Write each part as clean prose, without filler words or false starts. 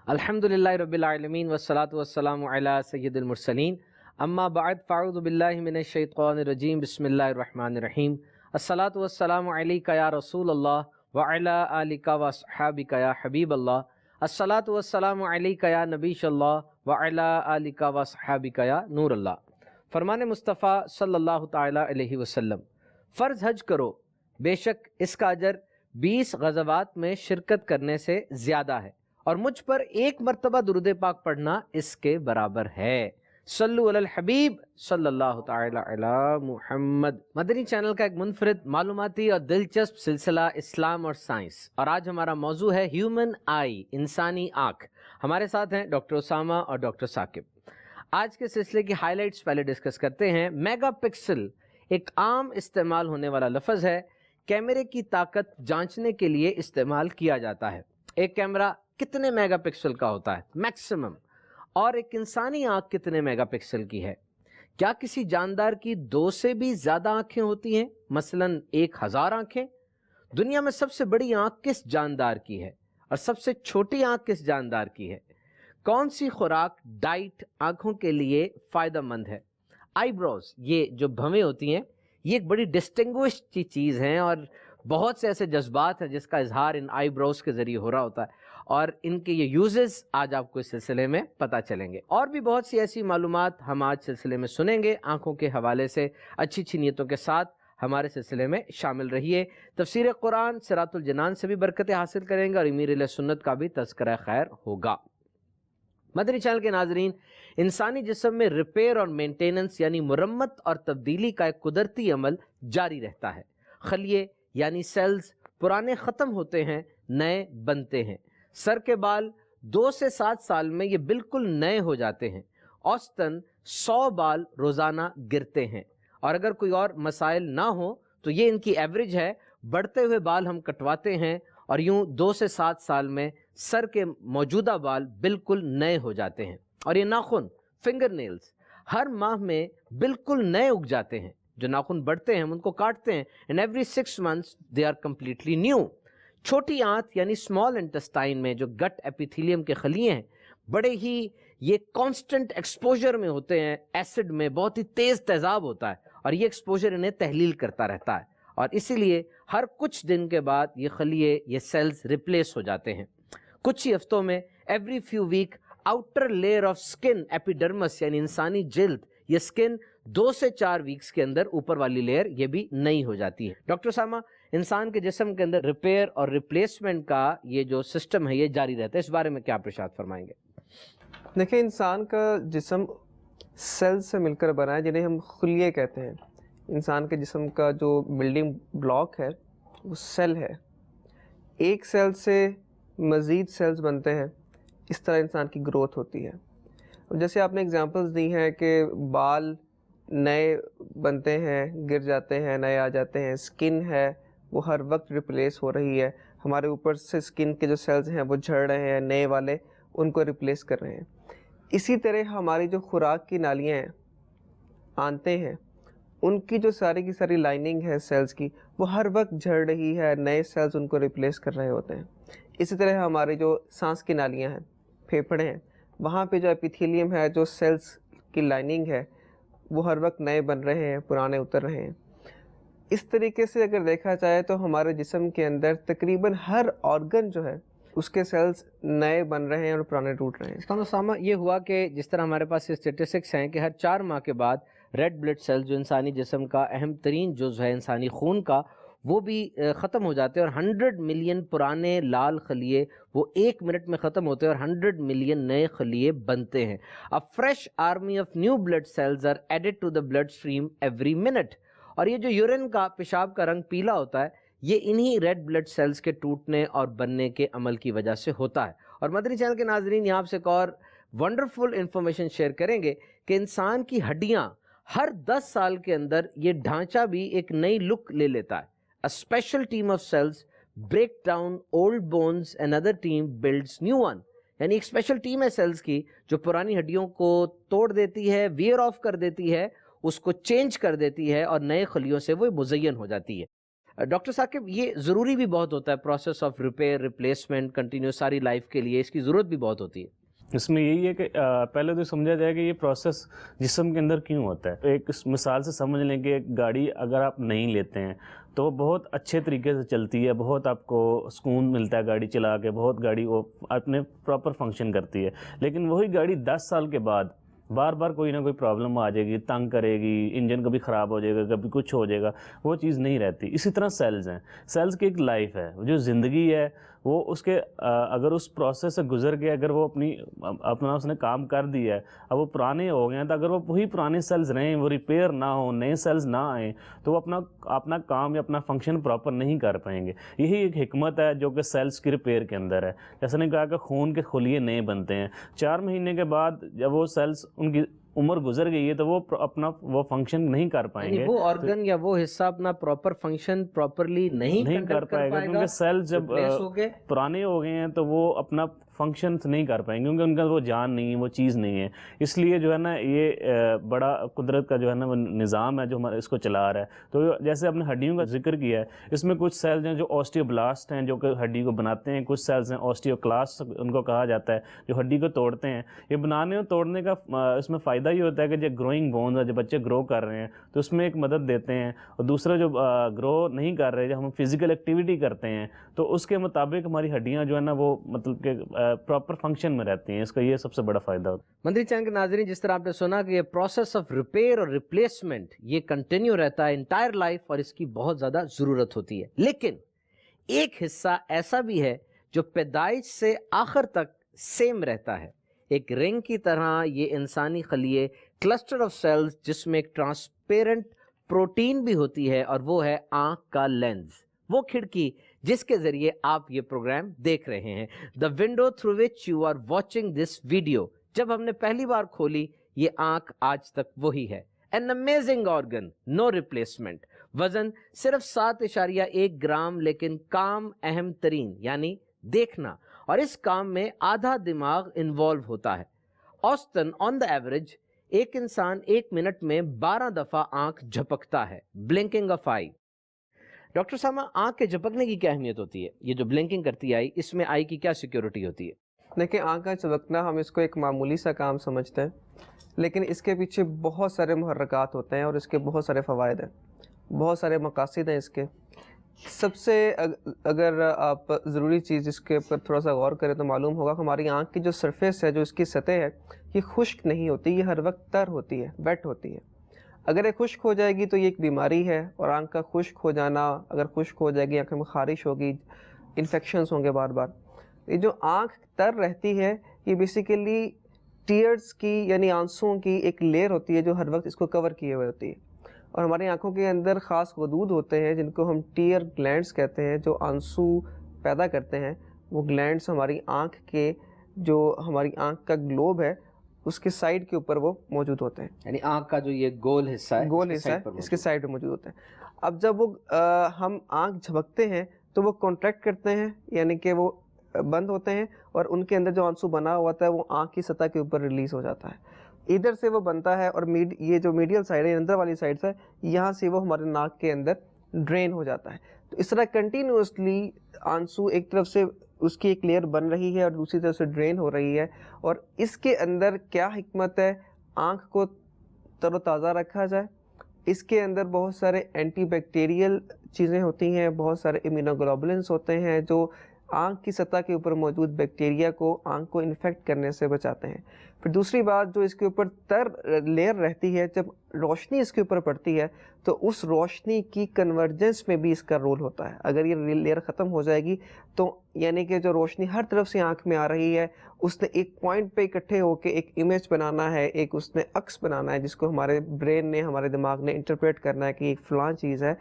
الحمدللہ رب العالمین والصلاة والسلام علی سید المرسلین اما بعد فاعوذ باللہ من الشیطان الرجیم بسم اللہ الرحمن الرحیم الصلاة والسلام علیکہ یا رسول اللہ وعلی آلکہ واصحابکہ یا حبیب اللہ الصلاة والسلام علیکہ یا نبی اللہ وعلی آلکہ واصحابکہ یا نور اللہ۔ فرمان مصطفیٰ صلی اللہ تعالی علیہ وسلم، فرض حج کرو، بے شک اس کا اجر 20 غزوات میں شرکت کرنے سے زیادہ ہے، اور مجھ پر ایک مرتبہ درود پاک پڑھنا اس کے برابر ہے۔ صلو علی الحبیب صلی اللہ تعالی علی محمد۔ مدنی چینل کا ایک منفرد معلوماتی اور دلچسپ سلسلہ اسلام اور سائنس، اور آج ہمارا موضوع ہے ہیومن آئی، انسانی آنکھ۔ ہمارے ساتھ ہیں ڈاکٹر اسامہ اور ڈاکٹر ثاقب۔ آج کے سلسلے کی ہائی لائٹس پہلے ڈسکس کرتے ہیں۔ میگا پکسل ایک عام استعمال ہونے والا لفظ ہے، کیمرے کی طاقت جانچنے کے لیے استعمال کیا جاتا ہے۔ ایک کیمرہ کتنے میگا پکسل کا ہوتا ہے میکسیمم، اور ایک انسانی آنکھ کتنے میگا پکسل کی ہے؟ کیا کسی جاندار کی 2 سے بھی زیادہ آنکھیں ہوتی ہیں، مثلا 1000 آنکھیں؟ دنیا میں سب سے بڑی آنکھ کس جاندار کی ہے، اور سب سے چھوٹی آنکھ کس جاندار کی ہے؟ کون سی خوراک ڈائٹ آنکھوں کے لیے فائدہ مند ہے؟ آئی بروز، یہ جو بھویں ہوتی ہیں، یہ ایک بڑی ڈسٹنگوشڈ چیز ہیں، اور بہت سے ایسے جذبات ہیں جس کا اظہار ان آئی بروز کے ذریعے ہو رہا ہوتا ہے، اور ان کے یہ یوزز آج آپ کو اس سلسلے میں پتہ چلیں گے۔ اور بھی بہت سی ایسی معلومات ہم آج سلسلے میں سنیں گے آنکھوں کے حوالے سے۔ اچھی اچھی نیتوں کے ساتھ ہمارے سلسلے میں شامل رہیے۔ تفسیر قرآن، صراط الجنان سے بھی برکتیں حاصل کریں گے، اور امیر علیہ سنت کا بھی تذکرہ خیر ہوگا۔ مدنی چینل کے ناظرین، انسانی جسم میں ریپیئر اور مینٹیننس یعنی مرمت اور تبدیلی کا ایک قدرتی عمل جاری رہتا ہے۔ خلیے یعنی سیلز پرانے ختم ہوتے ہیں، نئے بنتے ہیں۔ سر کے بال 2 سے 7 سال میں یہ بالکل نئے ہو جاتے ہیں۔ اوسطاً 100 بال روزانہ گرتے ہیں، اور اگر کوئی اور مسائل نہ ہوں تو یہ ان کی ایوریج ہے۔ بڑھتے ہوئے بال ہم کٹواتے ہیں، اور یوں 2 سے 7 سال میں سر کے موجودہ بال بالکل نئے ہو جاتے ہیں۔ اور یہ ناخن، فنگر نیلز، ہر ماہ میں بالکل نئے اگ جاتے ہیں۔ جو ناخن بڑھتے ہیں ہم ان کو کاٹتے ہیں، and every 6 months they are completely new۔ چھوٹی آنت یعنی اسمال انٹسٹائن میں جو گٹ ایپیتھیلیم کے خلیے ہیں، بڑے ہی یہ کانسٹنٹ ایکسپوجر میں ہوتے ہیں، ایسڈ میں بہت ہی تیز تیزاب ہوتا ہے، اور یہ ایکسپوجر انہیں تحلیل کرتا رہتا ہے، اور اسی لیے ہر کچھ دن کے بعد یہ خلیے، یہ سیلز ریپلیس ہو جاتے ہیں۔ کچھ ہی ہفتوں میں every few week outer layer of skin epidermis یعنی انسانی جلد، یہ سکن 2 سے 4 ویکس کے اندر اوپر والی لیئر یہ بھی نئی ہو جاتی ہے۔ ڈاکٹر اسامہ، انسان کے جسم کے اندر ریپیئر اور ریپلیسمنٹ کا یہ جو سسٹم ہے یہ جاری رہتا ہے، اس بارے میں کیا آپ ارشاد فرمائیں گے؟ دیکھیں، انسان کا جسم سیل سے مل کر بنا ہے، جنہیں ہم خلیے کہتے ہیں۔ انسان کے جسم کا جو بلڈنگ بلاک ہے وہ سیل ہے۔ ایک سیل سے مزید سیلز بنتے ہیں، اس طرح انسان کی گروتھ ہوتی ہے۔ جیسے آپ نے اگزامپلز دی ہیں کہ بال نئے بنتے ہیں، گر جاتے ہیں، نئے آ جاتے ہیں۔ سکن ہے وہ ہر وقت ریپلیس ہو رہی ہے، ہمارے اوپر سے سکن کے جو سیلز ہیں وہ جھڑ رہے ہیں، نئے والے ان کو ریپلیس کر رہے ہیں۔ اسی طرح ہماری جو خوراک کی نالیاں ہیں، آنتیں ہیں، ان کی جو ساری کی ساری لائننگ ہے سیلز کی، وہ ہر وقت جھڑ رہی ہے، نئے سیلز ان کو ریپلیس کر رہے ہوتے ہیں۔ اسی طرح ہماری جو سانس کی نالیاں ہیں، پھیپھڑے ہیں، وہاں پہ جو ایپیتھیلیم ہے، جو سیلز کی لائننگ ہے، وہ ہر وقت نئے بن رہے ہیں، پرانے اتر رہے ہیں۔ اس طریقے سے اگر دیکھا جائے تو ہمارے جسم کے اندر تقریباً ہر آرگن جو ہے اس کے سیلز نئے بن رہے ہیں اور پرانے ٹوٹ رہے ہیں۔ ڈاکٹر اسامہ، یہ ہوا کہ جس طرح ہمارے پاس اسٹیٹسٹکس ہیں کہ ہر 4 ماہ کے بعد ریڈ بلڈ سیل جو انسانی جسم کا اہم ترین جزو ہے انسانی خون کا، وہ بھی ختم ہو جاتے ہیں، اور 100 ملین پرانے لال خلیے وہ 1 منٹ میں ختم ہوتے ہیں، اور 100 ملین نئے خلیے بنتے ہیں۔ A fresh army of new blood cells are added to the blood stream every minute۔ اور یہ جو یورین کا، پیشاب کا رنگ پیلا ہوتا ہے، یہ انہی ریڈ بلڈ سیلز کے ٹوٹنے اور بننے کے عمل کی وجہ سے ہوتا ہے۔ اور مدنی چینل کے ناظرین، یہاں سے ایک اور ونڈرفل انفارمیشن شیئر کریں گے کہ انسان کی ہڈیاں ہر 10 سال کے اندر یہ ڈھانچہ بھی ایک نئی لک لے لیتا ہے۔ A special team of cells break down old bones, another team builds new one۔ یعنی ایک اسپیشل ٹیم ہے سیلز کی جو پرانی ہڈیوں کو توڑ دیتی ہے، ویئر آف کر دیتی ہے، اس کو چینج کر دیتی ہے، اور نئے خلیوں سے وہ مزین ہو جاتی ہے۔ ڈاکٹر ثاقب یہ ضروری بھی بہت ہوتا ہے process of repair replacement continue ساری لائف کے لیے، اس کی ضرورت بھی بہت ہوتی ہے؟ اس میں یہی ہے کہ پہلے تو سمجھا جائے کہ یہ پروسیس جسم کے اندر کیوں ہوتا ہے. ایک مثال سے سمجھ لیں کہ ایک گاڑی اگر آپ نہیں لیتے ہیں تو وہ بہت اچھے طریقے سے چلتی ہے، بہت آپ کو سکون ملتا ہے گاڑی چلا کے، بہت گاڑی وہ اپنے پراپر فنکشن کرتی ہے. لیکن وہی گاڑی 10 سال کے بعد بار بار کوئی نہ کوئی پرابلم آ جائے گی، تنگ کرے گی، انجن کبھی خراب ہو جائے گا، کبھی کچھ ہو جائے گا، وہ چیز نہیں رہتی. اسی طرح سیلز ہیں، سیلز کی ایک لائف ہے، جو زندگی ہے وہ اس کے اگر اس پروسیس سے گزر گیا، اگر وہ اپنا اس نے کام کر دیا ہے، اب وہ پرانے ہو گئے ہیں، تو اگر وہ وہی پرانے سیلز رہیں، وہ ریپیئر نہ ہوں، نئے سیلز نہ آئیں، تو وہ اپنا کام یا اپنا فنکشن پراپر نہیں کر پائیں گے. یہی ایک حکمت ہے جو کہ سیلز کی ریپیئر کے اندر ہے. جیسے نے کہا کہ خون کے خلیے نئے بنتے ہیں، 4 مہینے کے بعد جب وہ سیلز ان کی عمر گزر گئی ہے تو وہ اپنا وہ فنکشن نہیں کر پائیں گے، وہ آرگن یا وہ حصہ اپنا پراپر فنکشن پراپرلی نہیں کر پائے گا، کیونکہ سیل جب پرانے ہو گئے ہیں تو وہ اپنا فنکشنز نہیں کر پائیں گے، کیونکہ ان کا وہ جان نہیں ہے، وہ چیز نہیں ہے. اس لیے جو ہے نا یہ بڑا قدرت کا جو ہے نا وہ نظام ہے جو ہمارا اس کو چلا رہا ہے. تو جیسے آپ نے ہڈیوں کا ذکر کیا ہے، اس میں کچھ سیلز ہیں جو آسٹیوبلاسٹ ہیں جو کہ ہڈی کو بناتے ہیں، کچھ سیلز ہیں آسٹیوکلاسٹ ان کو کہا جاتا ہے جو ہڈی کو توڑتے ہیں. یہ بنانے اور توڑنے کا اس میں فائدہ یہ ہوتا ہے کہ جب گروئنگ بونز ہے، جب بچے گرو کر رہے ہیں تو اس میں ایک مدد دیتے ہیں، اور دوسرا جو گرو نہیں کر رہے، جب ہم فزیکل ایکٹیویٹی کرتے ہیں تو اس کے مطابق ہماری ہڈیاں جو ہے نا وہ مطلب کہ پراپر فنکشن میں رہتی ہیں. اس کا یہ سب سے بڑا فائدہ ہوتا ہے. مندری چینل کے ناظرین، جس طرح آپ نے سنا کہ یہ پروسیس آف ریپیئر اور ریپلیسمنٹ یہ کنٹینیو رہتا ہے انٹائر لائف، اور اس کی بہت زیادہ ضرورت ہوتی ہے. لیکن ایک حصہ ایسا بھی ہے جو پیدائش سے آخر تک سیم رہتا ہے. ایک رنگ کی طرح یہ انسانی خلیے کلسٹر آف سیلز جس میں ایک ٹرانسپیرنٹ پروٹین بھی ہوتی ہے، اور وہ ہے آنکھ کا لینز، وہ کھڑکی جس کے ذریعے آپ یہ پروگرام دیکھ رہے ہیں. The window through which you are watching this video. جب ہم نے پہلی بار کھولی یہ آنکھ آج تک وہی ہے. An amazing organ, no replacement. وزن صرف 7.1 گرام، لیکن کام اہم ترین یعنی دیکھنا، اور اس کام میں آدھا دماغ انوالو ہوتا ہے. اوسطاً آن دا ایوریج ایک انسان 1 منٹ میں 12 دفعہ آنکھ جھپکتا ہے. Blinking of I. ڈاکٹر سامہ، آنکھ کے جھپکنے کی کیا اہمیت ہوتی ہے؟ یہ جو بلنکنگ کرتی ہے آئی، اس میں آئی کی کیا سیکیورٹی ہوتی ہے؟ دیکھیں، آنکھ کا جھپکنا ہم اس کو ایک معمولی سا کام سمجھتے ہیں، لیکن اس کے پیچھے بہت سارے محرکات ہوتے ہیں اور اس کے بہت سارے فوائد ہیں، بہت سارے مقاصد ہیں اس کے. سب سے اگر آپ ضروری چیز اس کے اوپر تھوڑا سا غور کریں تو معلوم ہوگا کہ ہماری آنکھ کی جو سرفیس ہے، جو اس کی سطح ہے، یہ خشک نہیں ہوتی، یہ ہر وقت تر ہوتی ہے، ویٹ ہوتی ہے. اگر یہ خشک ہو جائے گی تو یہ ایک بیماری ہے، اور آنکھ کا خشک ہو جانا، اگر خشک ہو جائے گی آنکھ میں خارش ہوگی، انفیکشنز ہوں گے بار بار. یہ جو آنکھ تر رہتی ہے یہ بیسیکلی ٹیئرز کی یعنی آنسوؤں کی ایک لیئر ہوتی ہے جو ہر وقت اس کو کور کیے ہوئے ہوتی ہے. اور ہماری آنکھوں کے اندر خاص غدود ہوتے ہیں جن کو ہم ٹیئر گلینڈز کہتے ہیں، جو آنسو پیدا کرتے ہیں. وہ گلینڈز ہماری آنکھ کے جو ہماری آنکھ کا گلوب ہے اس کے سائڈ کے اوپر وہ موجود ہوتے ہیں، یعنی آنکھ کا جو یہ گول حصہ ہے، اس کے سائڈ پہ موجود ہوتے ہیں. اب جب وہ ہم آنکھ جھپکتے ہیں تو وہ کانٹریکٹ کرتے ہیں، یعنی کہ وہ بند ہوتے ہیں، اور ان کے اندر جو آنسو بنا ہوا ہوتا ہے وہ آنکھ کی سطح کے اوپر ریلیز ہو جاتا ہے. ادھر سے وہ بنتا ہے، اور یہ جو میڈیل سائڈ ہے، اندر والی سائڈ سے، یہاں سے وہ ہمارے ناک کے اندر ڈرین ہو جاتا ہے. تو اس طرح کنٹینیوسلی آنسو ایک طرف سے اس کی ایک لیئر بن رہی ہے اور دوسری طرف سے ڈرین ہو رہی ہے. اور اس کے اندر کیا حکمت ہے؟ آنکھ کو تر و تازہ رکھا جائے. اس کے اندر بہت سارے اینٹی بیکٹیریل چیزیں ہوتی ہیں، بہت سارے امیونوگلوبولنس ہوتے ہیں جو آنکھ کی سطح کے اوپر موجود بیکٹیریا کو آنکھ کو انفیکٹ کرنے سے بچاتے ہیں. پھر دوسری بات جو اس کے اوپر تر لیئر رہتی ہے، جب روشنی اس کے اوپر پڑتی ہے تو اس روشنی کی کنورجنس میں بھی اس کا رول ہوتا ہے. اگر یہ لیئر ختم ہو جائے گی تو یعنی کہ جو روشنی ہر طرف سے آنکھ میں آ رہی ہے اس نے ایک پوائنٹ پہ اکٹھے ہو کے ایک امیج بنانا ہے، ایک اس نے عکس بنانا ہے جس کو ہمارے برین نے، ہمارے دماغ نے انٹرپریٹ کرنا ہے کہ ایک فلاں چیز ہے.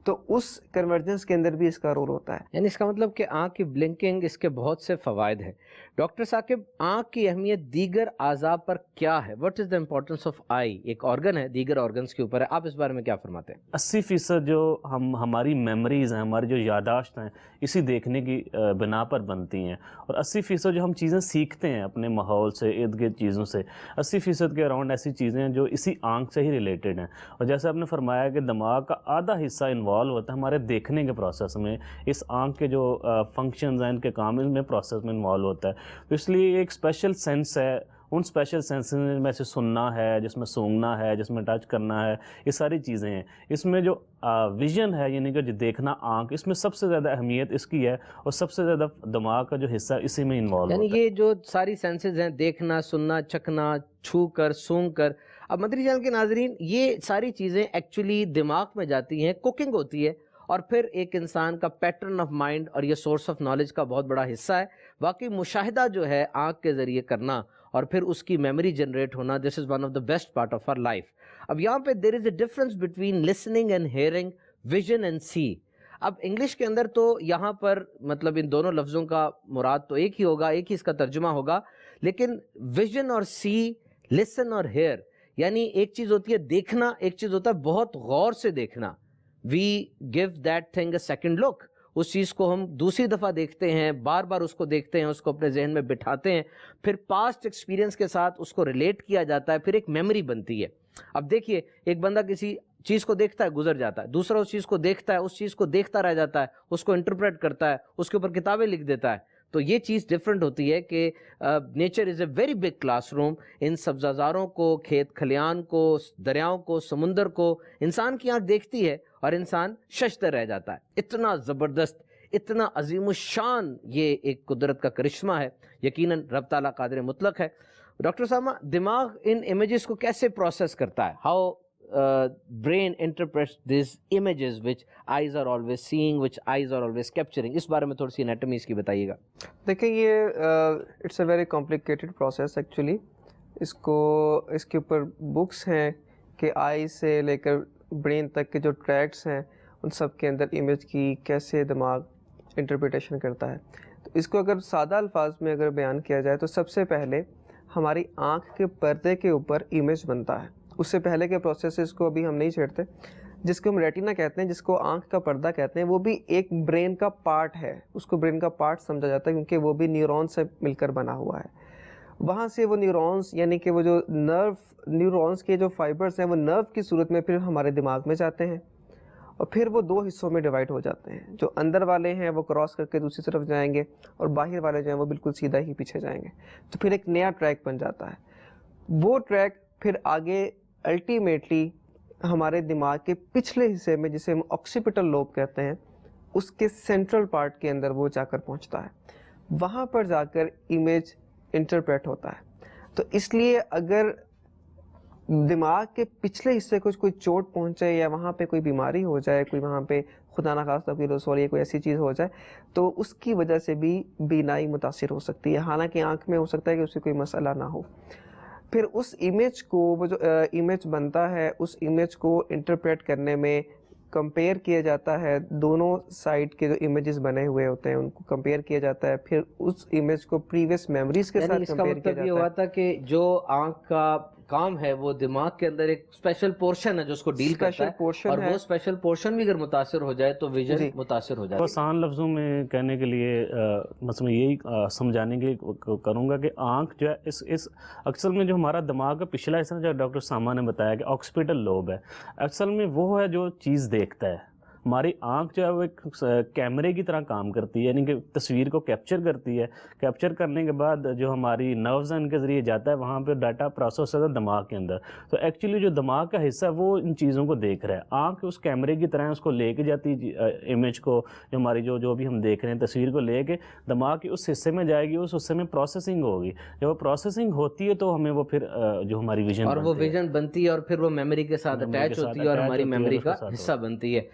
تو اس کنورجنس کے اندر بھی اس کا رول ہوتا ہے. یعنی اس کا مطلب کہ آنکھ کی بلنکنگ اس کے بہت سے فوائد ہیں. ڈاکٹر ثاقب، آنکھ کی اہمیت دیگر اعضاء پر کیا ہے؟ What is the importance of eye? ایک آرگن ہے دیگر آرگنز کے اوپر ہے. آپ اس بارے میں کیا فرماتے ہیں؟ 80% جو ہماری میموریز ہیں، ہماری جو یادداشت ہیں، اسی دیکھنے کی بنا پر بنتی ہیں. اور 80% جو ہم چیزیں سیکھتے ہیں اپنے ماحول سے، ارد گرد چیزوں سے، 80% کے اراؤنڈ ایسی چیزیں ہیں جو اسی آنکھ سے ہی ریلیٹڈ ہیں. اور جیسے آپ نے فرمایا کہ دماغ کا آدھا حصہ انوالو ہوتا ہے ہمارے دیکھنے کے پروسیس میں، اس آنکھ کے جو فنکشنز ہیں، ان کے کام میں پروسیس میں انوالو ہوتا ہے. تو اس لیے ایک اسپیشل سینس ہے. ان اسپیشل سینسز میں سے سننا ہے، جس میں سونگھنا ہے، جس میں ٹچ کرنا ہے، یہ ساری چیزیں ہیں. اس میں جو ویژن ہے، یعنی کہ جو دیکھنا آنکھ، اس میں سب سے زیادہ اہمیت اس کی ہے، اور سب سے زیادہ دماغ کا جو حصہ اسی میں انوالو یعنی ہوتا ہے. یہ جو ساری سینسز ہیں، دیکھنا، سننا، چکھنا، چھو کر، سونگ کر. اب مدری چینل کے ناظرین، یہ ساری چیزیں ایکچولی دماغ میں جاتی ہیں، کوکنگ ہوتی ہے، اور پھر ایک انسان کا پیٹرن آف مائنڈ اور یہ سورس آف نالج کا بہت بڑا حصہ ہے. واقعی مشاہدہ جو ہے آنکھ کے ذریعے کرنا اور پھر اس کی میموری جنریٹ ہونا، this is one of the best part of our life. اب یہاں پہ there is a difference between listening and hearing, vision and see. اب انگلش کے اندر تو یہاں پر مطلب ان دونوں لفظوں کا مراد تو ایک ہی ہوگا، ایک ہی اس کا ترجمہ ہوگا، لیکن ویژن اور سی، لسن اور ہیئر، یعنی ایک چیز ہوتی ہے دیکھنا، ایک چیز ہوتا ہے بہت غور سے دیکھنا. We give that thing a second look. اس چیز کو ہم دوسری دفعہ دیکھتے ہیں، بار بار اس کو دیکھتے ہیں، اس کو اپنے ذہن میں بٹھاتے ہیں، پھر پاسٹ ایکسپیرینس کے ساتھ اس کو ریلیٹ کیا جاتا ہے، پھر ایک میموری بنتی ہے. اب دیکھیے، ایک بندہ کسی چیز کو دیکھتا ہے، گزر جاتا ہے، دوسرا اس چیز کو دیکھتا ہے، اس چیز کو دیکھتا رہ جاتا ہے، اس کو انٹرپریٹ کرتا ہے، اس کے اوپر کتابیں لکھ دیتا ہے. تو یہ چیز ڈفرینٹ ہوتی ہے کہ nature is a very big class room. ان سبززاروں کو، کھیت کھلیان کو، دریاؤں کو، سمندر کو انسان کی آنکھ دیکھتی ہے اور انسان ششدر رہ جاتا ہے. اتنا زبردست، اتنا عظیم الشان یہ ایک قدرت کا کرشمہ ہے. یقیناً رب تعالیٰ قادر مطلق ہے. ڈاکٹر سامہ، دماغ ان امیجز کو کیسے پروسیس کرتا ہے؟ How brain interprets these images which eyes are always seeing, which eyes are always capturing. اس بارے میں تھوڑی سی انیٹمی اس کی بتائیے گا. دیکھیں، یہ it's a very complicated process actually. اس کے اوپر بکس ہیں کہ آئی سے لے کر برین تک کے جو ٹریکس ہیں، ان سب کے اندر امیج کی کیسے دماغ انٹرپریٹیشن کرتا ہے. تو اس کو اگر سادہ الفاظ میں اگر بیان کیا جائے تو سب سے پہلے ہماری آنکھ کے پردے کے اوپر امیج بنتا ہے. اس سے پہلے کے پروسیسز کو ابھی ہم نہیں چھیڑتے. جس کو ہم ریٹینا کہتے ہیں، جس کو آنکھ کا پردہ کہتے ہیں، وہ بھی ایک برین کا پارٹ ہے. اس کو برین کا پارٹ سمجھا جاتا ہے کیونکہ وہ بھی نیورون سے مل کر بنا ہوا ہے. وہاں سے وہ نیورونز، یعنی کہ وہ جو نیورونز کے جو فائبرز ہیں، وہ نرو کی صورت میں پھر ہمارے دماغ میں جاتے ہیں، اور پھر وہ دو حصوں میں ڈیوائڈ ہو جاتے ہیں. جو اندر والے ہیں وہ کراس کر کے دوسری طرف جائیں گے، اور باہر والے جو ہیں وہ بالکل سیدھا ہی پیچھے جائیں گے. تو پھر ایک نیا ٹریک بن جاتا ہے. وہ ٹریک پھر آگے الٹیمیٹلی ہمارے دماغ کے پچھلے حصے میں، جسے ہم آکسیپٹل لوب کہتے ہیں، اس کے سینٹرل پارٹ کے اندر وہ جا کر پہنچتا ہے. وہاں پر جا کر امیج انٹرپریٹ ہوتا ہے. تو اس لیے اگر دماغ کے پچھلے حصے کو کوئی چوٹ پہنچے، یا وہاں پہ کوئی بیماری ہو جائے، کوئی وہاں پہ خدا نخواستہ کوئی ایسی چیز ہو جائے، تو اس کی وجہ سے بھی بینائی متاثر ہو سکتی ہے. حالانکہ آنکھ میں ہو سکتا ہے کہ اس سے کوئی مسئلہ نہ ہو. پھر اس امیج کو، وہ جو امیج بنتا ہے، اس امیج کو انٹرپریٹ کرنے میں کمپیئر کیا جاتا ہے. دونوں سائڈ کے جو امیجز بنے ہوئے ہوتے ہیں ان کو کمپیئر کیا جاتا ہے. پھر اس امیج کو پریویس میموریز کے ساتھ کمپیئر کیا جاتا ہے. یہ ہوا تھا کہ جو آنکھ کا کام ہے وہ دماغ کے اندر ایک اسپیشل پورشن ہے جو اس کو ڈیل کرتا ہے، اور وہ اسپیشل پورشن بھی اگر متاثر ہو جائے تو ویژن متاثر ہو جائے. آسان لفظوں میں کہنے کے لیے مثلا یہی سمجھانے کے لیے کروں گا کہ آنکھ جو ہے اس اصل میں جو ہمارا دماغ کا پچھلا حصہ جو ڈاکٹر سامہ نے بتایا کہ آکسیپٹل لوب ہے، اصل میں وہ ہے جو چیز دیکھتا ہے. ہماری آنکھ جو ہے وہ ایک کیمرے کی طرح کام کرتی ہے، یعنی کہ تصویر کو کیپچر کرتی ہے. کیپچر کرنے کے بعد جو ہماری نروز ہیں ان کے ذریعے جاتا ہے، وہاں پہ ڈاٹا پروسیس ہوتا ہے دماغ کے اندر. تو ایکچولی جو دماغ کا حصہ ہے وہ ان چیزوں کو دیکھ رہا ہے. آنکھ اس کیمرے کی طرح اس کو لے کے جاتی امیج کو، جو ہماری جو بھی ہم دیکھ رہے ہیں تصویر کو لے کے دماغ کے اس حصے میں جائے گی، اس حصے میں پروسیسنگ ہوگی. جب وہ پروسیسنگ ہوتی ہے تو ہمیں وہ پھر جو ہماری ویژن اور وہ ویژن بنتی ہے، اور پھر وہ میموری کے ساتھ اٹیچ ہوتی ہے اور ہماری میموری کا حصہ بنتی ہے.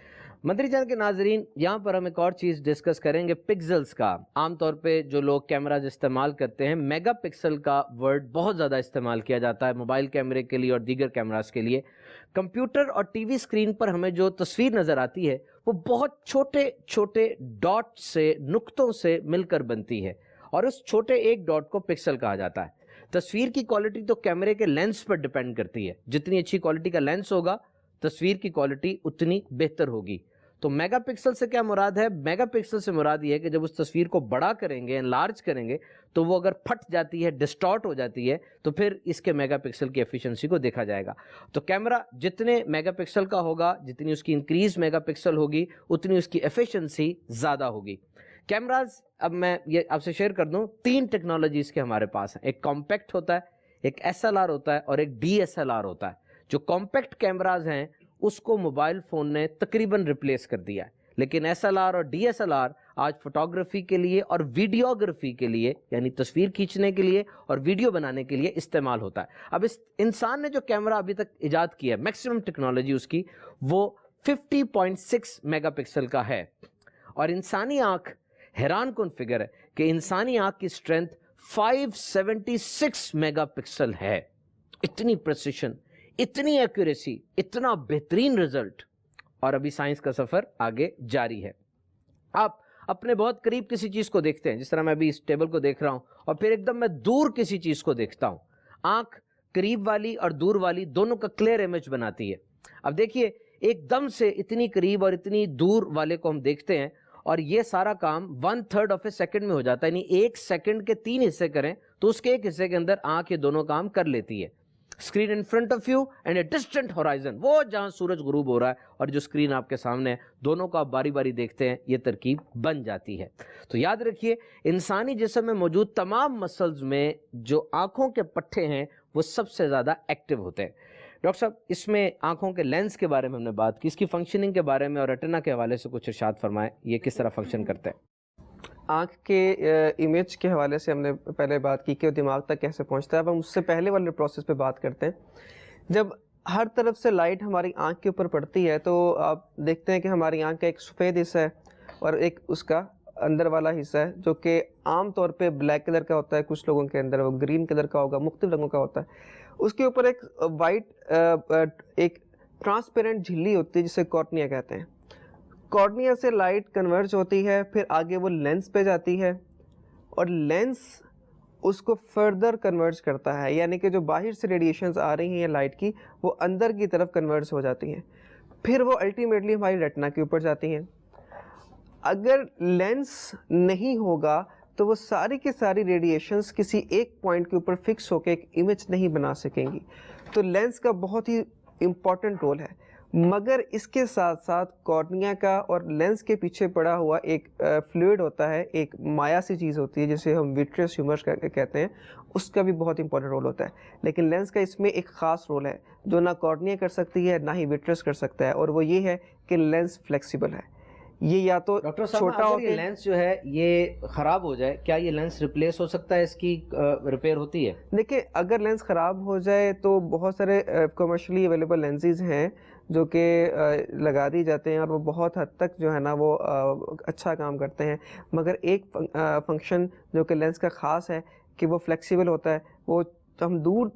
مدری چینل کے ناظرین، یہاں پر ہم ایک اور چیز ڈسکس کریں گے، پکسلز کا. عام طور پہ جو لوگ کیمراز استعمال کرتے ہیں، میگا پکسل کا ورڈ بہت زیادہ استعمال کیا جاتا ہے موبائل کیمرے کے لیے اور دیگر کیمراز کے لیے. کمپیوٹر اور ٹی وی اسکرین پر ہمیں جو تصویر نظر آتی ہے وہ بہت چھوٹے چھوٹے ڈاٹ سے، نقطوں سے مل کر بنتی ہے، اور اس چھوٹے ایک ڈاٹ کو پکسل کہا جاتا ہے. تصویر کی کوالٹی تو کیمرے کے لینس پر ڈیپینڈ کرتی ہے، جتنی اچھی کوالٹی کا لینس ہوگا تصویر کی کوالٹی اتنی بہتر ہوگی۔ تو میگا پکسل سے کیا مراد ہے؟ میگا پکسل سے مراد یہ ہے کہ جب اس تصویر کو بڑا کریں گے، انلارج کریں گے، تو وہ اگر پھٹ جاتی ہے، ڈسٹارٹ ہو جاتی ہے، تو پھر اس کے میگا پکسل کی ایفیشنسی کو دیکھا جائے گا۔ تو کیمرہ جتنے میگا پکسل کا ہوگا، جتنی اس کی انکریز میگا پکسل ہوگی، اتنی اس کی ایفیشنسی زیادہ ہوگی۔ کیمراز، اب میں یہ آپ سے شیئر کر دوں، 3 ٹیکنالوجیز کے ہمارے پاس ہیں۔ ایک کمپیکٹ ہوتا ہے، ایک SLR ہوتا ہے، اور ایک DSLR ہوتا ہے۔ جو کمپیکٹ کیمراز ہیں اس کو موبائل فون نے تقریباً ریپلیس کر دیا ہے، لیکن SLR اور DSLR آج فوٹوگرافی کے لیے اور ویڈیوگرافی کے لیے، یعنی تصویر کھینچنے کے لیے اور ویڈیو بنانے کے لیے استعمال ہوتا ہے۔ اب اس انسان نے جو کیمرہ ابھی تک ایجاد کیا ہے، میکسیمم ٹیکنالوجی اس کی وہ 50.6 میگا پکسل کا ہے، اور انسانی آنکھ، حیران کن فگر ہے کہ انسانی آنکھ کی اسٹرینتھ 576 میگا پکسل ہے۔ اتنی پریسیشن، اتنی ایکوریسی، اتنا بہترین رزلٹ، اور ابھی سائنس کا سفر آگے جاری ہے۔ آپ اپنے بہت قریب کسی چیز کو دیکھتے ہیں، جس طرح میں ابھی اس ٹیبل کو دیکھ رہا ہوں، اور پھر ایک دم میں دور کسی چیز کو دیکھتا ہوں۔ آنکھ قریب والی اور دور والی دونوں کا کلیئر امیج بناتی ہے۔ اب دیکھیے، ایک دم سے اتنی قریب اور اتنی دور والے کو ہم دیکھتے ہیں، اور یہ سارا کام 1/3 آف اے سیکنڈ میں ہو جاتا ہے، یعنی 1 سیکنڈ کے 3 حصے کریں تو اس کے 1 حصے کے اندر آنکھ یہ دونوں کام کر لیتی ہے۔ Screen in front of you and a distant horizon, وہ جہاں سورج غروب ہو رہا ہے اور جو اسکرین آپ کے سامنے ہے، دونوں کو آپ باری باری دیکھتے ہیں، یہ ترکیب بن جاتی ہے۔ تو یاد رکھیے، انسانی جسم میں موجود تمام مسلز میں جو آنکھوں کے پٹھے ہیں وہ سب سے زیادہ ایکٹیو ہوتے ہیں۔ ڈاکٹر صاحب، اس میں آنکھوں کے لینس کے بارے میں ہم نے بات کی، اس کی فنکشننگ کے بارے میں اور ریٹنا کے حوالے سے کچھ ارشاد فرمائیں، یہ کس طرح فنکشن کرتے ہیں؟ آنکھ کے امیج کے حوالے سے ہم نے پہلے بات کی کہ وہ دماغ تک کیسے پہنچتا ہے۔ اب ہم اس سے پہلے والے پروسیس پہ بات کرتے ہیں۔ جب ہر طرف سے لائٹ ہماری آنکھ کے اوپر پڑتی ہے تو آپ دیکھتے ہیں کہ ہماری آنکھ کا ایک سفید حصہ ہے اور ایک اس کا اندر والا حصہ ہے جو کہ عام طور پہ بلیک کلر کا ہوتا ہے، کچھ لوگوں کے اندر وہ گرین کلر کا ہوگا، مختلف رنگوں کا ہوتا ہے۔ اس کے اوپر ایک وائٹ ایک ٹرانسپیرنٹ جھلی ہوتی ہے جسے کارنیا کہتے ہیں۔ کارنیا سے لائٹ کنورج ہوتی ہے، پھر آگے وہ لینس پہ جاتی ہے، اور لینس اس کو فردر کنورج کرتا ہے، یعنی کہ جو باہر سے ریڈیشنز آ رہی ہیں لائٹ کی، وہ اندر کی طرف کنورج ہو جاتی ہیں، پھر وہ الٹیمیٹلی ہماری ریٹنا کے اوپر جاتی ہیں۔ اگر لینس نہیں ہوگا تو وہ ساری کی ساری ریڈیشنز کسی ایک پوائنٹ کے اوپر فکس ہو کے ایک امیج نہیں بنا سکیں گی۔ تو لینس کا بہت ہی امپورٹنٹ رول ہے، مگر اس کے ساتھ ساتھ کارنیا کا اور لینس کے پیچھے پڑا ہوا ایک فلوئڈ ہوتا ہے، ایک مایا سی چیز ہوتی ہے جسے ہم وٹریس ہیومر کہتے ہیں، اس کا بھی بہت امپورٹنٹ رول ہوتا ہے۔ لیکن لینس کا اس میں ایک خاص رول ہے جو نہ کارنیا کر سکتی ہے نہ ہی وٹریس کر سکتا ہے، اور وہ یہ ہے کہ لینس فلیکسیبل ہے۔ یہ یا تو ڈاکٹر صاحب، چھوٹا ہو اگر یہ لینس جو ہے یہ خراب ہو جائے، کیا یہ لینس ریپلیس ہو سکتا ہے؟ اس کی ریپیئر ہوتی ہے؟ دیکھیں، اگر لینس خراب ہو جائے تو بہت سارے کمرشلی اویلیبل لینسز ہیں جو کہ لگا دی جاتے ہیں، اور وہ بہت حد تک جو ہے نا وہ اچھا کام کرتے ہیں، مگر ایک فنکشن جو کہ لینس کا خاص ہے کہ وہ فلیکسیبل ہوتا ہے۔ وہ ہم دور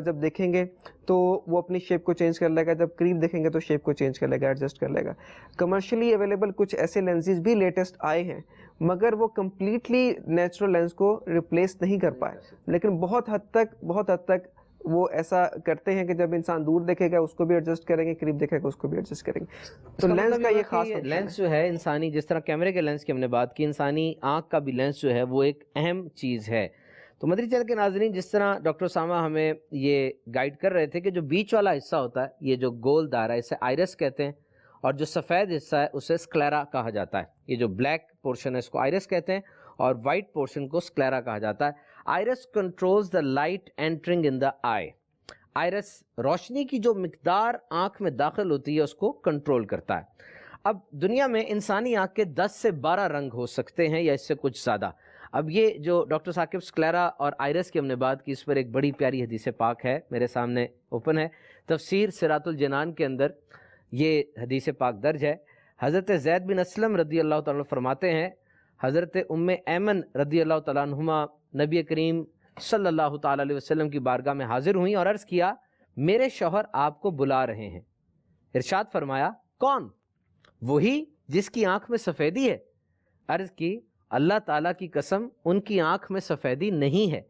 جب دیکھیں گے تو وہ اپنی شیپ کو چینج کر لے گا، جب قریب دیکھیں گے تو شیپ کو چینج کر لے گا، ایڈجسٹ کر لے گا۔ کمرشلی اویلیبل کچھ ایسے لینسز بھی لیٹسٹ آئے ہیں، مگر وہ کمپلیٹلی نیچرل لینس کو ریپلیس نہیں کر پائے، لیکن بہت حد تک وہ ایسا کرتے ہیں کہ جب انسان دور دیکھے گا اس کو بھی ایڈجسٹ کریں گے، قریب دیکھے گا اس کو بھی ایڈجسٹ کریں گے۔ تو لینس کا یہ خاص لینس جو ہے انسانی، جس طرح کیمرے کے لینس کی ہم نے بات کی، انسانی آنکھ کا بھی لینس جو ہے وہ ایک اہم چیز ہے۔ تو مدری چینل کے ناظرین، جس طرح ڈاکٹر اسامہ ہمیں یہ گائیڈ کر رہے تھے کہ جو بیچ والا حصہ ہوتا ہے، یہ جو گول دائرہ ہے، اسے آئرس کہتے ہیں، اور جو سفید حصہ ہے اسے سکلیرا کہا جاتا ہے۔ یہ جو بلیک پورشن ہے اس کو آئرس کہتے ہیں، اور وائٹ پورشن کو سکلیرا کہا جاتا ہے۔ Iris controls the light entering in the eye. Iris روشنی کی جو مقدار آنکھ میں داخل ہوتی ہے اس کو کنٹرول کرتا ہے۔ اب دنیا میں انسانی آنکھ کے 10 سے 12 رنگ ہو سکتے ہیں یا اس سے کچھ زیادہ۔ اب یہ جو ڈاکٹر ثاقب سکلیرا اور آئرس کی ہم نے بات کی، اس پر ایک بڑی پیاری حدیث پاک ہے، میرے سامنے اوپن ہے، تفسیر صراط الجنان کے اندر یہ حدیث پاک درج ہے۔ حضرت زید بن اسلم رضی اللہ تعالیٰ فرماتے ہیں، حضرت ام ایمن رضی اللہ تعالیٰ عنہما نبی کریم صلی اللہ تعالیٰ علیہ وسلم کی بارگاہ میں حاضر ہوئیں اور عرض کیا، میرے شوہر آپ کو بلا رہے ہیں۔ ارشاد فرمایا، کون؟ وہی جس کی آنکھ میں سفیدی ہے۔ عرض کی، اللہ تعالیٰ کی قسم، ان کی آنکھ میں سفیدی نہیں ہے۔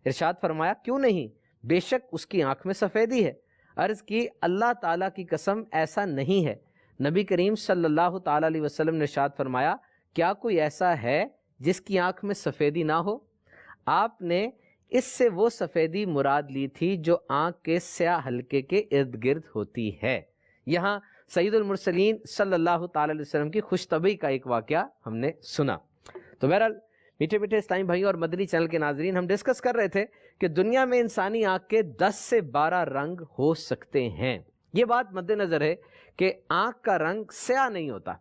ارشاد فرمایا کیوں نہیں، بے شک اس کی آنکھ میں سفیدی ہے۔ عرض کی اللہ تعالیٰ کی قسم ایسا نہیں ہے۔ نبی کریم صلی اللہ تعالیٰ علیہ وسلم نے ارشاد فرمایا کیا کوئی ایسا ہے جس کی آنکھ میں سفیدی نہ ہو؟ آپ نے اس سے وہ سفیدی مراد لی تھی جو آنکھ کے سیاہ حلقے کے ارد گرد ہوتی ہے۔ یہاں سید المرسلین صلی اللہ تعالیٰ علیہ وسلم کی خوش طبعی کا ایک واقعہ ہم نے سنا۔ تو بہرحال میٹھے میٹھے اسلامی بھائیوں اور مدنی چینل کے ناظرین، ہم ڈسکس کر رہے تھے کہ دنیا میں انسانی آنکھ کے 10 سے 12 رنگ ہو سکتے ہیں۔ یہ بات مد نظر ہے کہ آنکھ کا رنگ سیاہ نہیں ہوتا،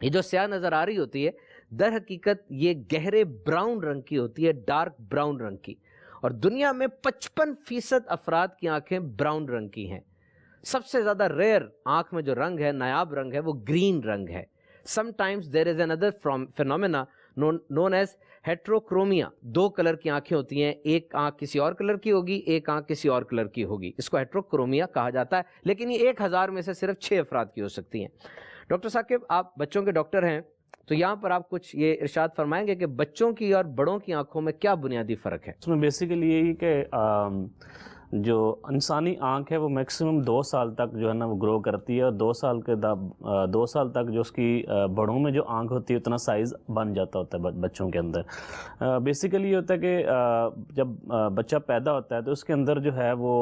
یہ جو سیاہ نظر آ رہی ہوتی ہے در حقیقت یہ گہرے براؤن رنگ کی ہوتی ہے، ڈارک براؤن رنگ کی، اور دنیا میں 55% افراد کی آنکھیں براؤن رنگ کی ہیں۔ سب سے زیادہ ریئر آنکھ میں جو رنگ ہے، نایاب رنگ ہے، وہ گرین رنگ ہے۔ Sometimes there is another phenomena known as heterochromia۔ 2 colour کی آنکھیں ہوتی ہیں، ایک آنکھ کسی اور کلر کی ہوگی، ایک آنکھ کسی اور کلر کی ہوگی، اس کو heterochromia کہا جاتا ہے، لیکن یہ 1000 میں سے صرف 6 افراد کی ہو سکتی ہیں۔ ڈاکٹر ثاقب، آپ بچوں کے ڈاکٹر ہیں، تو یہاں پر آپ کچھ یہ ارشاد فرمائیں گے کہ بچوں کی اور بڑوں کی آنکھوں میں کیا بنیادی فرق ہے؟ اس میں بیسیکلی یہی کہ جو انسانی آنکھ ہے وہ میکسیمم 2 سال تک جو ہے نا وہ گرو کرتی ہے، اور 2 سال تک جو اس کی بڑوں میں جو آنکھ ہوتی ہے اتنا سائز بن جاتا ہوتا ہے بچوں کے اندر۔ بیسیکلی یہ ہوتا ہے کہ جب بچہ پیدا ہوتا ہے تو اس کے اندر جو ہے وہ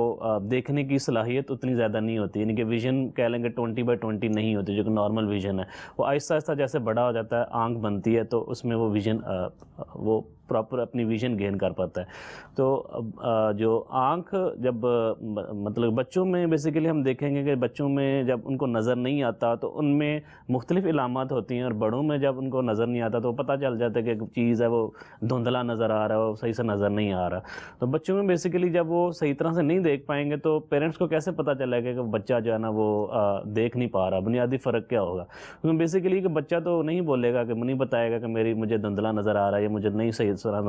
دیکھنے کی صلاحیت اتنی زیادہ نہیں ہوتی، یعنی کہ ویژن کہہ لیں گے 20/20 نہیں ہوتی جو کہ نارمل ویژن ہے۔ وہ آہستہ آہستہ جیسے بڑا ہو جاتا ہے، آنکھ بنتی ہے، تو اس میں وہ ویژن وہ پراپر اپنی ویژن گین کر پاتا ہے۔ تو جو آنکھ جب مطلب بچوں میں بیسیکلی ہم دیکھیں گے کہ بچوں میں جب ان کو نظر نہیں آتا تو ان میں مختلف علامات ہوتی ہیں، اور بڑوں میں جب ان کو نظر نہیں آتا تو پتہ چل جاتا ہے کہ ایک چیز ہے وہ دھندلا نظر آ رہا ہے، وہ صحیح سے نظر نہیں آ رہا۔ تو بچوں میں بیسیکلی جب وہ صحیح طرح سے نہیں دیکھ پائیں گے تو پیرنٹس کو کیسے پتہ چلے گا کہ بچہ جو ہے نا وہ دیکھ نہیں پا رہا؟ بنیادی فرق کیا ہوگا؟ کیونکہ بیسیکلی کہ بچہ تو نہیں بولے گا، کہ نہیں بتائے گا کہ مجھے دھندلا نظر آ رہا ہے یا مجھے نہیں صحیح طرح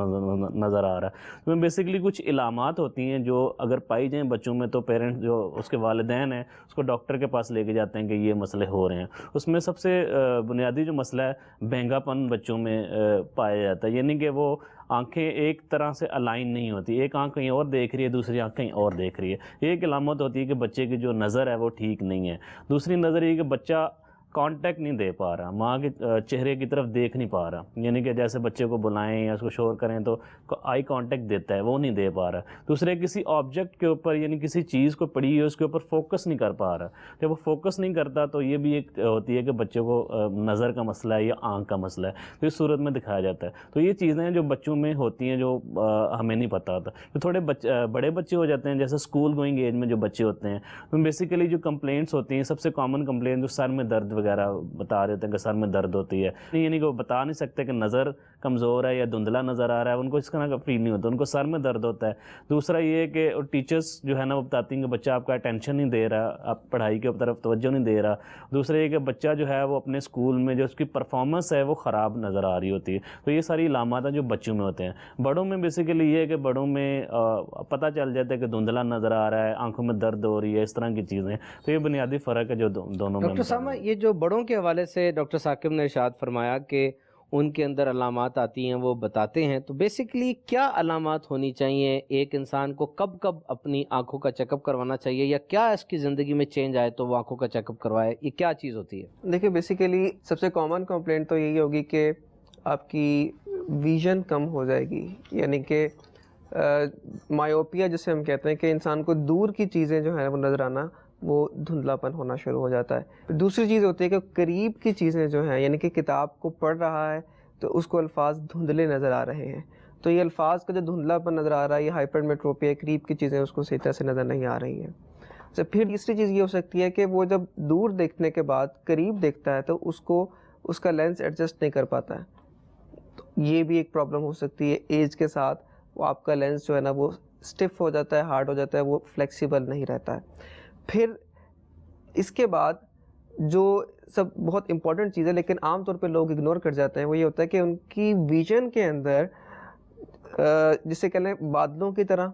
نظر آ رہا ہے۔ تو بیسیکلی کچھ علامات ہوتی ہیں جو اگر پائی جائیں بچوں میں تو پیرنٹ جو اس کے والدین ہیں اس کو ڈاکٹر کے پاس لے کے جاتے ہیں کہ یہ مسئلے ہو رہے ہیں۔ اس میں سب سے بنیادی جو مسئلہ ہے بہنگا پن بچوں میں پایا جاتا ہے، یعنی کہ وہ آنکھیں ایک طرح سے الائن نہیں ہوتی، ایک آنکھ کہیں اور دیکھ رہی ہے، دوسری آنکھ کہیں اور دیکھ رہی ہے۔ یہ ایک علامت ہوتی ہے کہ بچے کی جو نظر ہے وہ ٹھیک نہیں ہے۔ دوسری نظر یہ کہ بچہ کانٹیکٹ نہیں دے پا رہا، ماں کے چہرے کی طرف دیکھ نہیں پا رہا، یعنی کہ جیسے بچے کو بلائیں یا اس کو شور کریں تو آئی کانٹیکٹ دیتا ہے، وہ نہیں دے پا رہا۔ دوسرے کسی آبجیکٹ کے اوپر یعنی کسی چیز کو پڑھی ہے اس کے اوپر فوکس نہیں کر پا رہا۔ جب وہ فوکس نہیں کرتا تو یہ بھی ایک ہوتی ہے کہ بچے کو نظر کا مسئلہ ہے یا آنکھ کا مسئلہ ہے، تو اس صورت میں دکھایا جاتا ہے۔ تو یہ چیزیں جو بچوں میں ہوتی ہیں جو ہمیں نہیں پتہ ہوتا۔ تو تھوڑے بڑے بچے ہو جاتے ہیں، جیسے اسکول گوئنگ ایج میں جو بچے ہوتے ہیں، تو بیسیکلی جو کمپلینٹس ہوتی ہیں، سب سے کامن کمپلین جو سر میں درد وغیرہ بتا رہے ہوتے ہیں کہ سر میں درد ہوتی ہے، یعنی کہ وہ بتا نہیں سکتے کہ نظر کمزور ہے یا دھندلا نظر آ رہا ہے، ان کو اس طرح کا فیل نہیں ہوتا، ان کو سر میں درد ہوتا ہے۔ دوسرا یہ ہے کہ ٹیچرس جو ہے نا وہ بتاتی ہیں کہ بچہ آپ کا اٹینشن نہیں دے رہا، آپ پڑھائی کی طرف توجہ نہیں دے رہا۔ دوسرا یہ کہ بچہ جو ہے وہ اپنے اسکول میں جو اس کی پرفارمنس ہے وہ خراب نظر آ رہی ہوتی ہے۔ تو یہ ساری علامات ہیں جو بچوں میں ہوتے ہیں۔ بڑوں میں بیسیکلی یہ ہے کہ بڑوں میں پتہ چل جاتا ہے کہ دھندلا نظر آ رہا ہے، آنکھوں میں درد ہو رہی ہے، اس طرح کی چیزیں۔ تو یہ بنیادی فرق ہے جو دونوں میں۔ ڈاکٹر سامہ، یہ جو بڑوں کے حوالے سے ڈاکٹر ثاقب نے ارشاد فرمایا کہ ان کے اندر علامات آتی ہیں، وہ بتاتے ہیں، تو بیسیکلی کیا علامات ہونی چاہیے؟ ایک انسان کو کب کب اپنی آنکھوں کا چیک اپ کروانا چاہیے، یا کیا اس کی زندگی میں چینج آئے تو وہ آنکھوں کا چیک اپ کروائے؟ یہ کیا چیز ہوتی ہے؟ دیکھیے بیسیکلی سب سے کامن کمپلینٹ تو یہی ہوگی کہ آپ کی ویژن کم ہو جائے گی، یعنی کہ مایوپیا جسے ہم کہتے ہیں کہ انسان کو دور کی چیزیں جو ہیں وہ نظر آنا، وہ دھندلا پن ہونا شروع ہو جاتا ہے۔ دوسری چیز ہوتی ہے کہ قریب کی چیزیں جو ہیں، یعنی کہ کتاب کو پڑھ رہا ہے تو اس کو الفاظ دھندلے نظر آ رہے ہیں، تو یہ الفاظ کا جو دھندلا پن نظر آ رہا ہے، یہ ہائپرمیٹروپیا، قریب کی چیزیں اس کو صحیح طرح سے نظر نہیں آ رہی ہیں۔ پھر تیسری چیز یہ ہو سکتی ہے کہ وہ جب دور دیکھنے کے بعد قریب دیکھتا ہے تو اس کا لینس ایڈجسٹ نہیں کر پاتا ہے، تو یہ بھی ایک پرابلم ہو سکتی ہے۔ ایج کے ساتھ وہ آپ کا لینس جو ہے نا وہ اسٹف ہو جاتا ہے، ہارڈ ہو جاتا ہے، وہ فلیکسیبل نہیں رہتا ہے۔ پھر اس کے بعد جو سب بہت امپورٹنٹ چیز ہے لیکن عام طور پہ لوگ اگنور کر جاتے ہیں، وہ یہ ہوتا ہے کہ ان کی ویژن کے اندر جسے کہہ لیں بادلوں کی طرح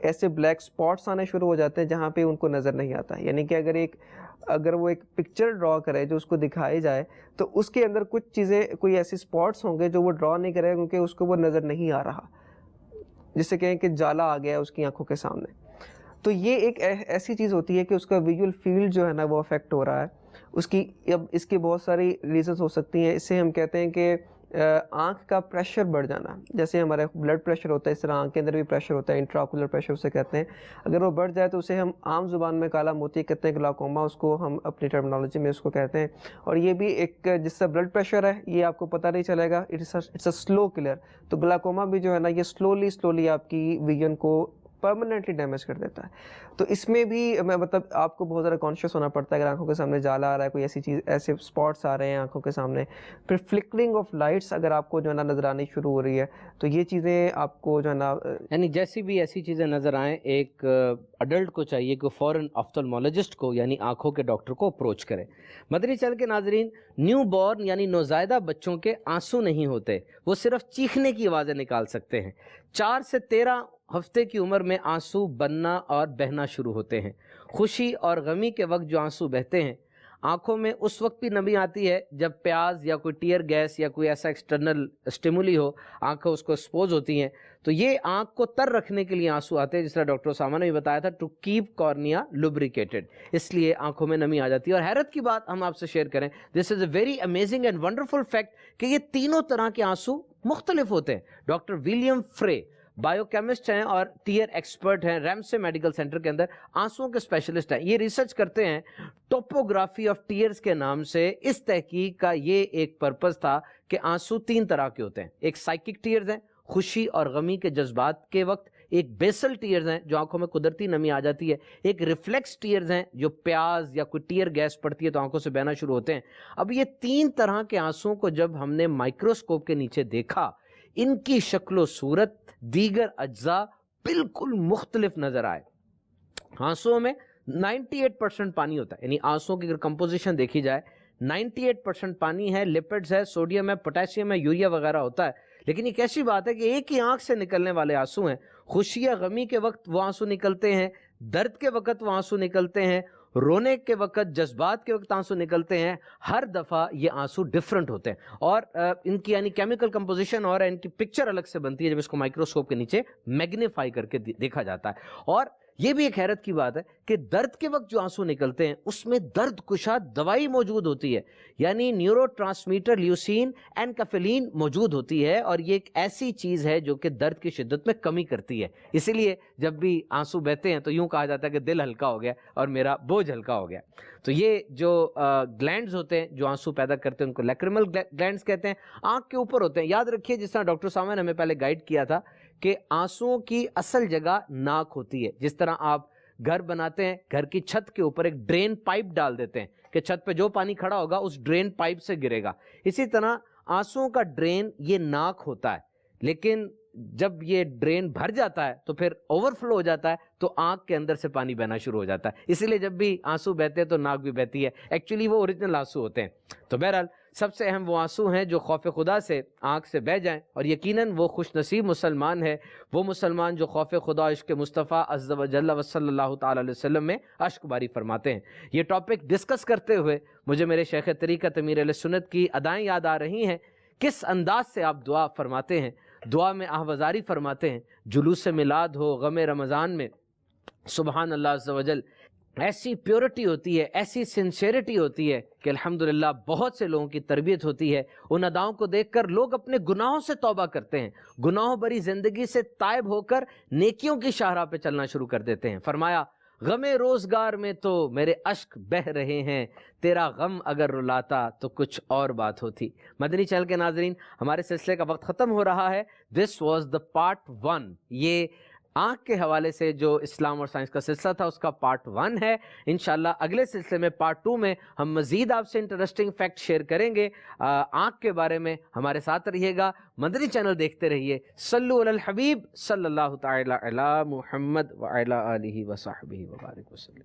ایسے بلیک سپاٹس آنے شروع ہو جاتے ہیں جہاں پہ ان کو نظر نہیں آتا۔ یعنی کہ اگر وہ ایک پکچر ڈرا کرے جو اس کو دکھائی جائے تو اس کے اندر کچھ چیزیں، کوئی ایسے سپاٹس ہوں گے جو وہ ڈرا نہیں کرے کیونکہ اس کو وہ نظر نہیں آ رہا۔ جسے کہیں کہ جالا آ گیا ہے اس کی آنکھوں کے سامنے. تو یہ ایک ایسی چیز ہوتی ہے کہ اس کا ویژول فیلڈ جو ہے نا وہ افیکٹ ہو رہا ہے. اب اس کی بہت ساری ریزنز ہو سکتی ہیں. اس سے ہم کہتے ہیں کہ آنکھ کا پریشر بڑھ جانا, جیسے ہمارا بلڈ پریشر ہوتا ہے اس طرح آنکھ کے اندر بھی پریشر ہوتا ہے, انٹراکولر پریشر اسے کہتے ہیں. اگر وہ بڑھ جائے تو اسے ہم عام زبان میں کالا موتی کہتے ہیں, گلاکوما اس کو ہم اپنی ٹرمنالوجی میں اس کو کہتے ہیں. اور یہ بھی ایک جس سے بلڈ پریشر ہے یہ آپ کو پتہ نہیں چلے گا, اٹس اے سلو کلر. تو گلاکوما بھی جو ہے نا یہ سلولی آپ کی ویژن کو پرماننٹلی ڈیمیج کر دیتا ہے. تو اس میں بھی مطلب آپ کو بہت زیادہ کانشیس ہونا پڑتا ہے اگر آنکھوں کے سامنے جالا آ رہا ہے, کوئی ایسی چیز, ایسے اسپاٹس آ رہے ہیں آنکھوں کے سامنے, پھر فلکرنگ آف لائٹس اگر آپ کو جو ہے نا نظر آنی شروع ہو رہی ہے, تو یہ چیزیں آپ کو جو ہے نا یعنی جیسی بھی ایسی چیزیں نظر آئیں, ایک اڈلٹ کو چاہیے کہ فوراً آفٹالمولوجسٹ کو یعنی آنکھوں کے ڈاکٹر کو اپروچ کرے. مدنی چینل کے ناظرین, نیو بورن یعنی نوزائیدہ بچوں کے آنسو نہیں ہوتے, وہ صرف چیخنے کی آوازیں نکال سکتے ہیں. 4 سے 13 ہفتے کی عمر میں آنسو بننا اور بہنا شروع ہوتے ہیں. خوشی اور غمی کے وقت جو آنسو بہتے ہیں, آنکھوں میں اس وقت بھی نمی آتی ہے جب پیاز یا کوئی ٹیئر گیس یا کوئی ایسا ایکسٹرنل اسٹیمولی ہو, آنکھیں اس کو ایکسپوز ہوتی ہیں, تو یہ آنکھ کو تر رکھنے کے لیے آنسو آتے ہیں, جس طرح ڈاکٹر اسامہ نے بھی بتایا تھا, ٹو کیپ کارنیا لوبریکیٹڈ, اس لیے آنکھوں میں نمی آ جاتی ہے. اور حیرت کی بات ہم آپ سے شیئر کریں, this is a very amazing and wonderful fact کہ یہ تینوں طرح کے آنسو مختلف ہوتے ہیں. Doctor William Frey biochemist ہیں اور ٹیئر ایکسپرٹ ہیں, ریمسے میڈیکل سینٹر کے اندر آنسوؤں کے اسپیشلسٹ ہیں. یہ ریسرچ کرتے ہیں ٹوپوگرافی آف ٹیئرز کے نام سے. اس تحقیق کا یہ ایک پرپز تھا کہ آنسو 3 طرح کے ہوتے ہیں. ایک سائیکک ٹیئرز ہیں, خوشی اور غمی کے جذبات کے وقت. ایک بیسل ٹیئرز ہیں جو آنکھوں میں قدرتی نمی آ جاتی ہے. ایک ریفلیکس ٹیئرز ہیں جو پیاز یا کوئی ٹیئر گیس پڑتی ہے تو آنکھوں سے بہنا شروع ہوتے ہیں. اب یہ 3 طرح کے آنسوؤں کو جب ہم نے مائکروسکوپ کے نیچے دیکھا, ان کی شکل و صورت دیگر اجزاء بالکل مختلف نظر آئے. آنسوؤں میں 98% پانی ہوتا ہے, یعنی آنسوؤں کی اگر کمپوزیشن دیکھی جائے 98% پانی ہے, لپڈز ہے, سوڈیم ہے, پوٹیشیم ہے, یوریا وغیرہ ہوتا ہے. لیکن یہ کیسی بات ہے کہ ایک ہی آنکھ سے نکلنے والے آنسو ہیں. خوشی یا غمی کے وقت وہ آنسو نکلتے ہیں, درد کے وقت وہ آنسو نکلتے ہیں, رونے کے وقت, جذبات کے وقت آنسو نکلتے ہیں. ہر دفعہ یہ آنسو ڈیفرنٹ ہوتے ہیں اور ان کی یعنی کیمیکل کمپوزیشن اور ان کی پکچر الگ سے بنتی ہے جب اس کو مائکروسکوپ کے نیچے میگنیفائی کر کے دیکھا جاتا ہے. اور یہ بھی ایک حیرت کی بات ہے کہ درد کے وقت جو آنسو نکلتے ہیں اس میں درد کشا دوائی موجود ہوتی ہے, یعنی نیورو ٹرانسمیٹر لیوسین اینکفلین موجود ہوتی ہے, اور یہ ایک ایسی چیز ہے جو کہ درد کی شدت میں کمی کرتی ہے. اسی لیے جب بھی آنسو بہتے ہیں تو یوں کہا جاتا ہے کہ دل ہلکا ہو گیا اور میرا بوجھ ہلکا ہو گیا. تو یہ جو گلینڈز ہوتے ہیں جو آنسو پیدا کرتے ہیں ان کو لیکریمل گلینڈز کہتے ہیں, آنکھ کے اوپر ہوتے ہیں. یاد رکھیے جس طرح ڈاکٹر سامع نے ہمیں پہلے گائیڈ کیا تھا کہ آنسوؤں کی اصل جگہ ناک ہوتی ہے. جس طرح آپ گھر بناتے ہیں, گھر کی چھت کے اوپر ایک ڈرین پائپ ڈال دیتے ہیں کہ چھت پہ جو پانی کھڑا ہوگا اس ڈرین پائپ سے گرے گا, اسی طرح آنسوؤں کا ڈرین یہ ناک ہوتا ہے. لیکن جب یہ ڈرین بھر جاتا ہے تو پھر اوور فلو ہو جاتا ہے تو آنکھ کے اندر سے پانی بہنا شروع ہو جاتا ہے. اسی لیے جب بھی آنسو بہتے ہیں تو ناک بھی بہتی ہے. ایکچولی وہ اوریجنل آنسو ہوتے ہیں. تو بہرحال سب سے اہم وہ آنسو ہیں جو خوف خدا سے آنکھ سے بہہ جائیں, اور یقیناً وہ خوش نصیب مسلمان ہے وہ مسلمان جو خوف خدا عشق مصطفیٰ عز و جل و صلی اللہ تعالی علیہ وسلم میں اشک باری فرماتے ہیں. یہ ٹاپک ڈسکس کرتے ہوئے مجھے میرے شیخ طریقت امیر اہل سنت کی ادائیں یاد آ رہی ہیں. کس انداز سے آپ دعا فرماتے ہیں, دعا میں آہوازاری فرماتے ہیں. جلوس میلاد ہو غم رمضان میں, سبحان اللہ عز و جل, ایسی پیورٹی ہوتی ہے, ایسی سنسیریٹی ہوتی ہے کہ الحمدللہ بہت سے لوگوں کی تربیت ہوتی ہے. ان اداؤں کو دیکھ کر لوگ اپنے گناہوں سے توبہ کرتے ہیں, گناہوں بری زندگی سے تائب ہو کر نیکیوں کی شاہراہ پہ چلنا شروع کر دیتے ہیں. فرمایا غم روزگار میں تو میرے اشک بہہ رہے ہیں, تیرا غم اگر رلاتا تو کچھ اور بات ہوتی. مدنی چینل کے ناظرین, ہمارے سلسلے کا وقت ختم ہو رہا ہے. This was the part 1. یہ آنکھ کے حوالے سے جو اسلام اور سائنس کا سلسلہ تھا اس کا پارٹ 1 ہے. انشاءاللہ اگلے سلسلے میں پارٹ 2 میں ہم مزید آپ سے انٹرسٹنگ فیکٹ شیئر کریں گے آنکھ کے بارے میں. ہمارے ساتھ رہیے گا, مدنی چینل دیکھتے رہیے. صلو علی الحبیب صلی اللہ تعالی علی محمد وعلی آلہ وصحبہ وبارک وسلم.